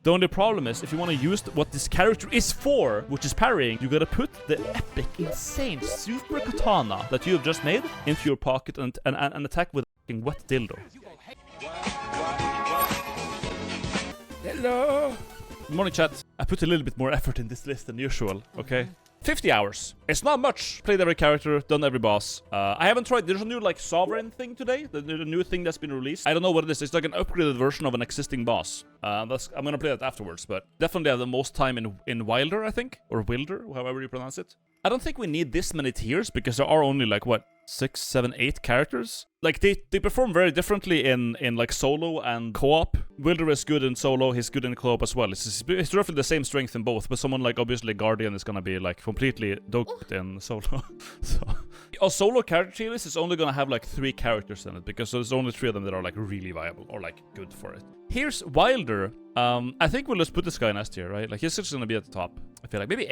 The only problem is, if you want to use what this character is for, which is parrying, you gotta put the epic, insane, super katana that you have just made into your pocket and attack with a wet dildo. Hello! Good morning, chat. I put a little bit more effort in this list than usual, okay? 50 hours. It's not much. Played every character, done every boss. I haven't tried. There's a new, like, Sovereign thing today. The new thing that's been released. I don't know what it is. It's like an upgraded version of an existing boss. I'm gonna play that afterwards, but definitely have the most time in Wilder, I think. Or Wilder, however you pronounce it. I don't think we need this many tiers, because there are only, like, what? 6, 7, 8 characters. Like, they perform very differently in like solo and co-op. Wilder is good in solo, he's good in co-op as well. It's roughly the same strength in both, but someone like obviously Guardian is gonna be like completely doped in solo. So a solo character tier list is only gonna have like 3 characters in it, because there's only 3 of them that are like really viable or like good for it. Here's Wilder. I think we'll just put this guy in S tier, right? Like, he's just gonna be at the top. I feel like maybe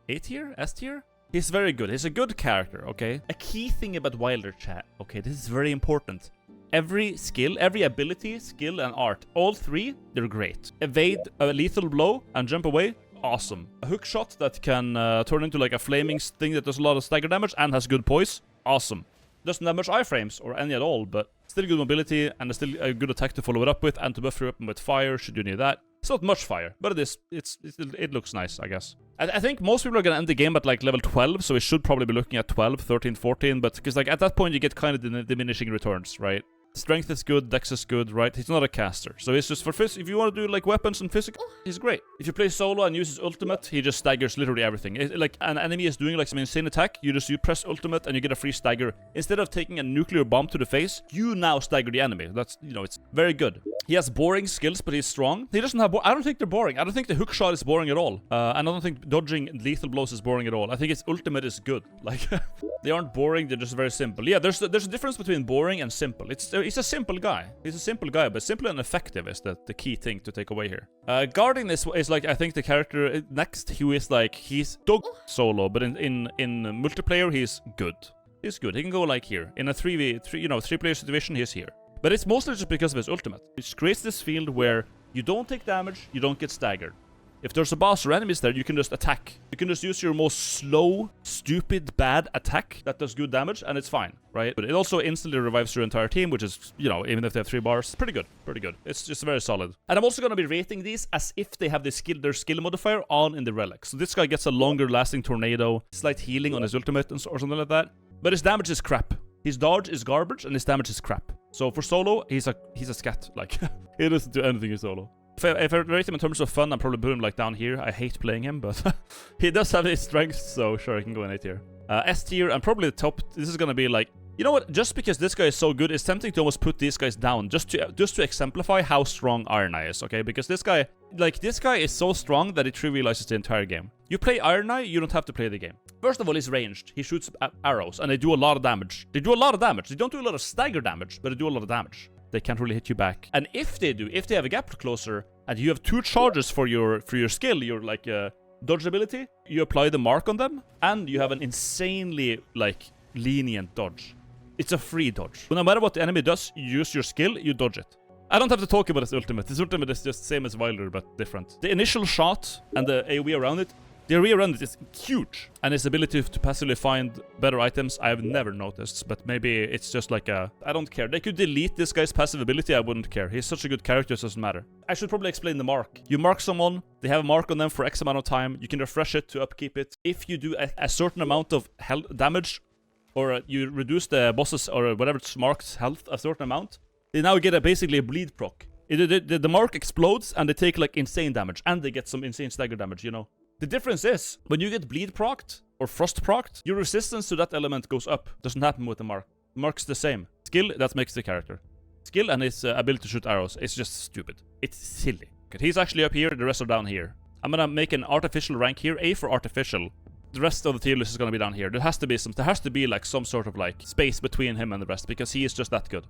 A tier? S tier? He's very good. He's a good character, okay? A key thing about Wilder, chat, okay? This is very important. Every skill, every ability, skill, and art, all 3, they're great. Evade a lethal blow and jump away, awesome. A hook shot that can turn into like a flaming thing that does a lot of stagger damage and has good poise, awesome. Doesn't have much iframes or any at all, but still good mobility and still a good attack to follow it up with and to buff your weapon with fire should you need that. It's not much fire, but it looks nice, I guess. I think most people are going to end the game at like level 12, so we should probably be looking at 12, 13, 14, but because like at that point you get kind of diminishing returns, right? Strength is good, dex is good, right? He's not a caster, so it's just for if you want to do like weapons and physical, he's great. If you play solo and use his ultimate, he just staggers literally everything. Like an enemy is doing like some insane attack, you press ultimate and you get a free stagger. Instead of taking a nuclear bomb to the face, you now stagger the enemy. That's, you know, it's very good. He has boring skills, but he's strong. He doesn't have I don't think they're boring. I don't think the hook shot is boring at all. And I don't think dodging lethal blows is boring at all. I think his ultimate is good. Like, they aren't boring, they're just very simple. Yeah, there's a difference between boring and simple. He's a simple guy. He's a simple guy, but simple and effective is the key thing to take away here. Guarding is like, I think the character next, who is like, he's dog solo, but in multiplayer, he's good. He's good. He can go like here. In a 3-player situation, he's here. But it's mostly just because of his ultimate. It creates this field where you don't take damage, you don't get staggered. If there's a boss or enemies there, you can just attack. You can just use your most slow, stupid, bad attack that does good damage, and it's fine, right? But it also instantly revives your entire team, which is, you know, even if they have 3 bars, pretty good, pretty good. It's just very solid. And I'm also going to be rating these as if they have their skill modifier on in the relic. So this guy gets a longer lasting tornado, slight healing on his ultimate or something like that. But his damage is crap. His dodge is garbage, and his damage is crap. So for solo, he's a scat. Like, he doesn't do anything in solo. If I rate him in terms of fun, I'd probably put him like down here. I hate playing him, but he does have his strengths, so sure, he can go in A tier. S tier, and probably the top. This is gonna be like, you know what? Just because this guy is so good, it's tempting to almost put these guys down, just to exemplify how strong ironeye is, okay? Because this guy is so strong that it trivializes the entire game. You play ironeye, you don't have to play the game. First of all, he's ranged. He shoots arrows, and they do a lot of damage. They do a lot of damage. They don't do a lot of stagger damage, but they do a lot of damage. They can't really hit you back. And if they have a gap closer, and you have 2 charges for your skill, your like dodge ability, you apply the mark on them, and you have an insanely like lenient dodge. It's a free dodge. No matter what the enemy does, you use your skill, you dodge it. I don't have to talk about his ultimate. His ultimate is just same as Wilder, but different. The initial shot and the AoE around it, the AoE around it is huge. And his ability to passively find better items, I have never noticed. But maybe it's just like a... I don't care. They could delete this guy's passive ability, I wouldn't care. He's such a good character, it doesn't matter. I should probably explain the mark. You mark someone, they have a mark on them for X amount of time. You can refresh it to upkeep it. If you do a certain amount of health damage, or you reduce the boss's or whatever it's marked health a certain amount, they now get basically a bleed proc. The mark explodes and they take like insane damage, and they get some insane stagger damage, you know. The difference is, when you get bleed procced or frost procced, your resistance to that element goes up. Doesn't happen with the mark. Mark's the same. Skill, that makes the character. Skill and his ability to shoot arrows is just stupid. It's silly. Okay, he's actually up here, the rest are down here. I'm gonna make an artificial rank here, A for artificial. The rest of the tier list is gonna be down here. There has to be like some sort of like space between him and the rest, because he is just that good.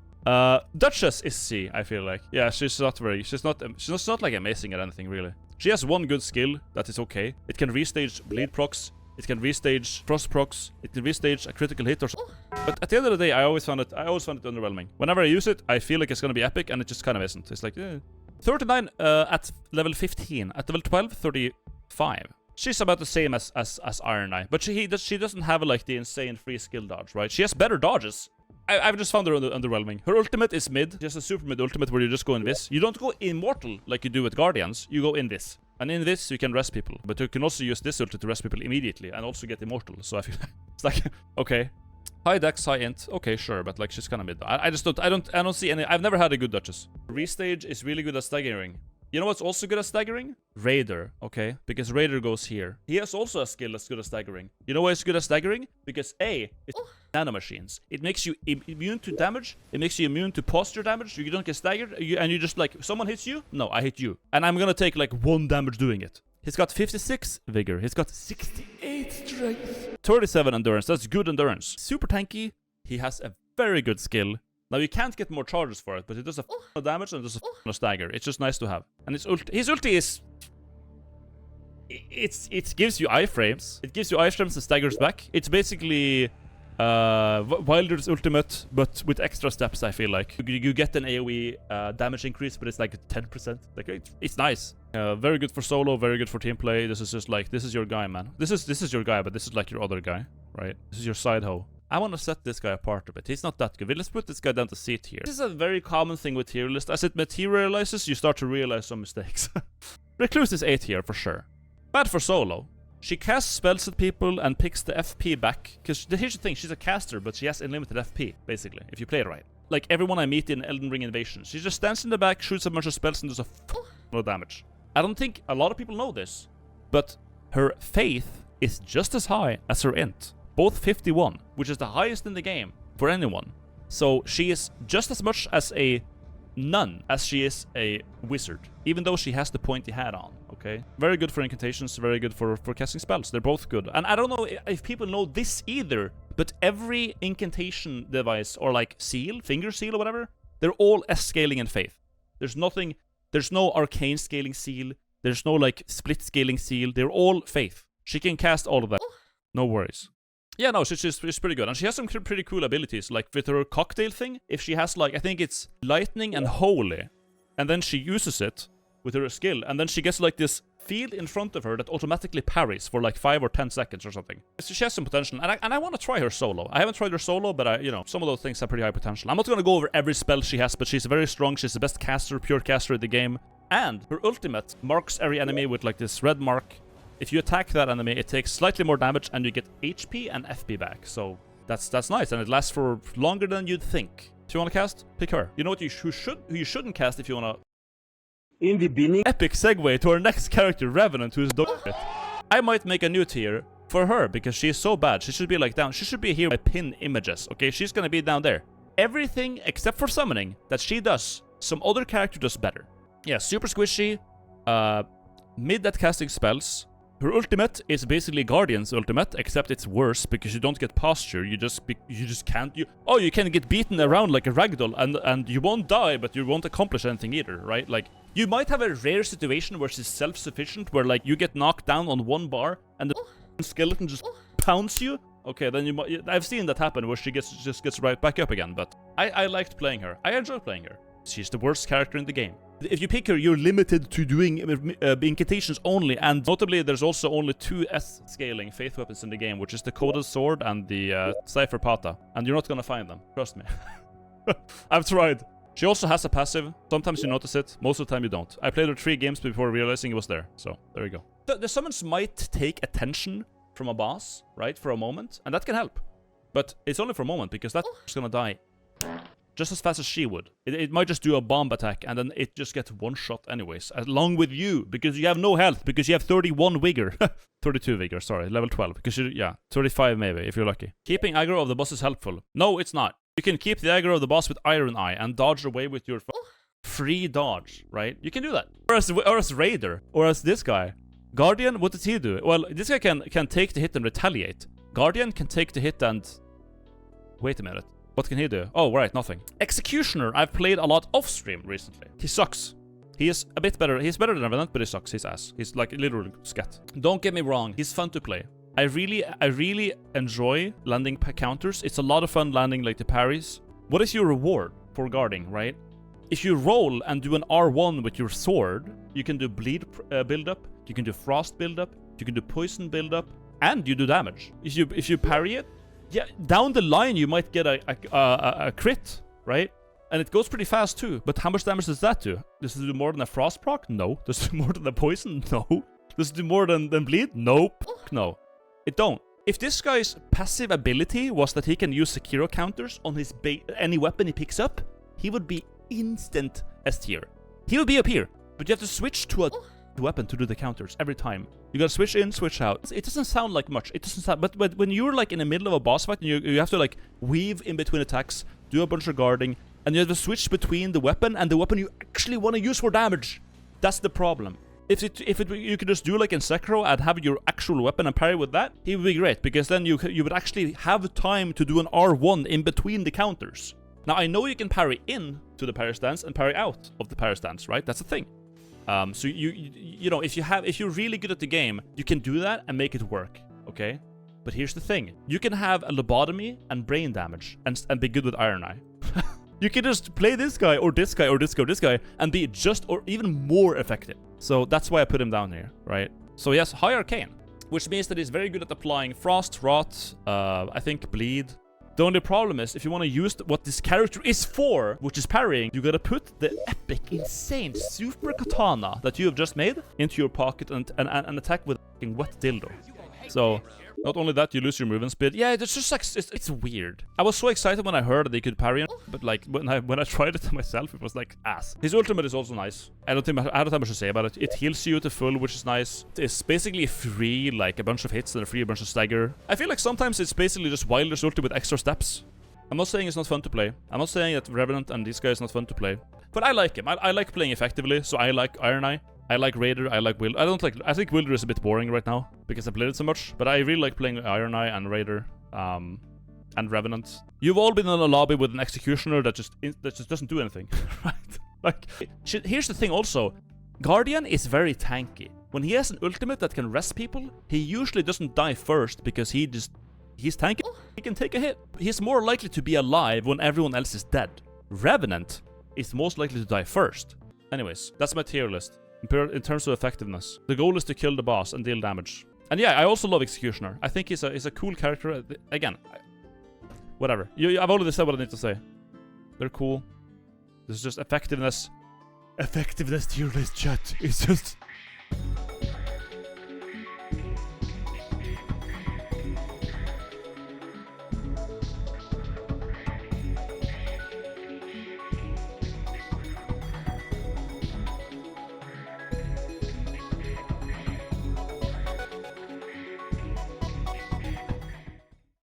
Duchess is C, I feel like. Yeah, she's not like amazing at anything really. She has one good skill that is okay. It can restage bleed procs. It can restage frost procs. It can restage a critical hit or something. But at the end of the day, I always found it underwhelming. Whenever I use it, I feel like it's gonna be epic, and it just kind of isn't. It's like, 39 at level 15. At level 12, 35. She's about the same as ironeye, but she doesn't have like the insane free skill dodge, right? She has better dodges. I've just found her underwhelming. Her ultimate is mid, just a super mid ultimate where you just go in this. You don't go immortal like you do with Guardians, you go in this. And in this, you can rest people. But you can also use this ulti to rest people immediately and also get immortal. So I feel like, it's like, okay. High dex, high int. Okay, sure, but like she's kind of mid. I don't see any. I've never had a good Duchess. Restage is really good at staggering. You know what's also good at staggering? Raider, okay? Because Raider goes here. He has also a skill that's good at staggering. You know why it's good at staggering? Because A, it's nanomachines. It makes you immune to damage. It makes you immune to posture damage. You don't get staggered. And you just like, someone hits you? No, I hit you. And I'm gonna take like 1 damage doing it. He's got 56 vigor. He's got 68 strength. 37 endurance. That's good endurance. Super tanky. He has a very good skill. Now, you can't get more charges for it, but it does a of damage and it does a stagger. It's just nice to have. And his ulti is... It gives you iframes. It gives you iframes and staggers back. It's basically Wilder's ultimate, but with extra steps, I feel like. You get an AoE damage increase, but it's like 10%. Like, it's nice. Very good for solo, very good for team play. This is just like, this is your guy, man. This is your guy, but this is like your other guy, right? This is your side hoe. I want to set this guy apart a bit. He's not that good. Let's put this guy down to C tier. This is a very common thing with tier list. As it materializes, you start to realize some mistakes. Recluse is A tier for sure. Bad for solo. She casts spells at people and picks the FP back. Because here's the thing, she's a caster, but she has unlimited FP, basically, if you play it right. Like everyone I meet in Elden Ring Invasion. She just stands in the back, shoots a bunch of spells, and does no damage. I don't think a lot of people know this, but her faith is just as high as her int. Both 51, which is the highest in the game for anyone. So she is just as much as a nun as she is a wizard, even though she has the pointy hat on, okay? Very good for incantations, very good for casting spells. They're both good. And I don't know if people know this either, but every incantation device, or like seal, finger seal or whatever, they're all S-scaling in faith. There's no arcane scaling seal, there's no like split scaling seal, they're all faith. She can cast all of that, no worries. Yeah, no, she's pretty good. And she has some pretty cool abilities. Like with her cocktail thing, if she has like, I think it's lightning and holy, and then she uses it with her skill, and then she gets like this field in front of her that automatically parries for like 5 or 10 seconds or something. So she has some potential, and I want to try her solo. I haven't tried her solo, but you know, some of those things have pretty high potential. I'm not going to go over every spell she has, but she's very strong. She's the best caster, pure caster in the game. And her ultimate marks every enemy with like this red mark. If you attack that enemy, it takes slightly more damage, and you get HP and FP back. So that's nice, and it lasts for longer than you'd think. If you want to cast, pick her. You know what who you shouldn't cast if you want to... In the beginning... Epic segue to our next character, Revenant, who is Duchess. I might make a new tier for her, because she is so bad. She should be like down. She should be here by pin images, okay? She's gonna be down there. Everything except for summoning that she does, some other character does better. Yeah, super squishy, mid at casting spells. Her ultimate is basically Guardian's ultimate, except it's worse because you don't get posture. You just can't. You can get beaten around like a ragdoll, and you won't die, but you won't accomplish anything either, right? Like you might have a rare situation where she's self-sufficient, where like you get knocked down on one bar and the skeleton just pounds you. Okay, then you might. I've seen that happen where she just gets right back up again. But I liked playing her. I enjoy playing her. She's the worst character in the game. If you pick her, you're limited to doing incantations only, and notably there's also only 2 S-scaling faith weapons in the game, which is the Coded Sword and the Cypher Pata, and you're not gonna find them, trust me. I've tried. She also has a passive. Sometimes you notice it, most of the time you don't. I played her 3 games before realizing it was there, so there you go. The summons might take attention from a boss, right, for a moment, and that can help. But it's only for a moment, because that's gonna die just as fast as she would. It might just do a bomb attack, and then it just gets one shot anyways, along with you, because you have no health, because you have 31 vigor. 32 vigor, sorry, level 12, because yeah, 35 maybe, if you're lucky. Keeping aggro of the boss is helpful. No, it's not. You can keep the aggro of the boss with ironeye and dodge away with your free dodge, right? You can do that. Or as Raider, or as this guy. Guardian, what does he do? Well, this guy can take the hit and retaliate. Guardian can take the hit and... Wait a minute. What can he do? Oh, right, nothing. Executioner, I've played a lot off-stream recently. He sucks. He is a bit better. He's better than Revenant, but he sucks. He's ass. He's like literally scat. Don't get me wrong. He's fun to play. I really enjoy landing counters. It's a lot of fun landing like the parries. What is your reward for guarding, right? If you roll and do an R1 with your sword, you can do bleed build-up, you can do frost build-up, you can do poison build-up, and you do damage. If you parry it, yeah, down the line you might get a crit, right? And it goes pretty fast too. But how much damage does that do? Does it do more than a frost proc? No. Does it do more than a poison? No. Does it do more than bleed? Nope. No. It don't. If this guy's passive ability was that he can use Sekiro counters on his any weapon he picks up, he would be instant S tier. He would be up here, but you have to switch to a weapon to do the counters every time. You gotta switch in, switch out. It doesn't sound like much. It doesn't sound, but when you're like in the middle of a boss fight and you have to like weave in between attacks, do a bunch of guarding, and you have to switch between the weapon and the weapon you actually want to use for damage. That's the problem. If you could just do like in Sekiro and have your actual weapon and parry with that, it would be great, because then you would actually have time to do an R1 in between the counters. Now, I know you can parry in to the parry stance and parry out of the parry stance, right? That's the thing. So you know, if you're really good at the game, you can do that and make it work, okay? But here's the thing. You can have a lobotomy and brain damage and be good with ironeye. You can just play this guy or this guy or this guy or this guy and be just or even more effective. So that's why I put him down here, right? So yes, high arcane, which means that he's very good at applying frost, rot, I think bleed. The only problem is, if you want to use what this character is for, which is parrying, you gotta put the epic, insane, super katana that you have just made into your pocket and attack with a fucking wet dildo. So, not only that, you lose your movement speed. Yeah, it's just like, it's weird. I was so excited when I heard that they could parry, but like, when I tried it myself, it was like ass. His ultimate is also nice. I don't have much to say about it. It heals you to full, which is nice. It's basically free, like a bunch of hits and a bunch of stagger. I feel like sometimes it's basically just Wilder's ulti with extra steps. I'm not saying it's not fun to play. I'm not saying that Revenant and this guy is not fun to play. But I like him. I like playing effectively, so I like ironeye. I like Raider, I like Wilder. I think Wilder is a bit boring right now because I played it so much, but I really like playing ironeye and Raider, and Revenant. You've all been in a lobby with an executioner that just doesn't do anything, right? Like, here's the thing also. Guardian is very tanky. When he has an ultimate that can rest people, he usually doesn't die first because he's tanky. He can take a hit. He's more likely to be alive when everyone else is dead. Revenant is most likely to die first. Anyways, that's my tier list. In terms of effectiveness, the goal is to kill the boss and deal damage. And yeah, I also love Executioner. I think he's a cool character. Again, whatever. I've already said what I need to say. They're cool. This is just effectiveness. Effectiveness tier list, chat. It's just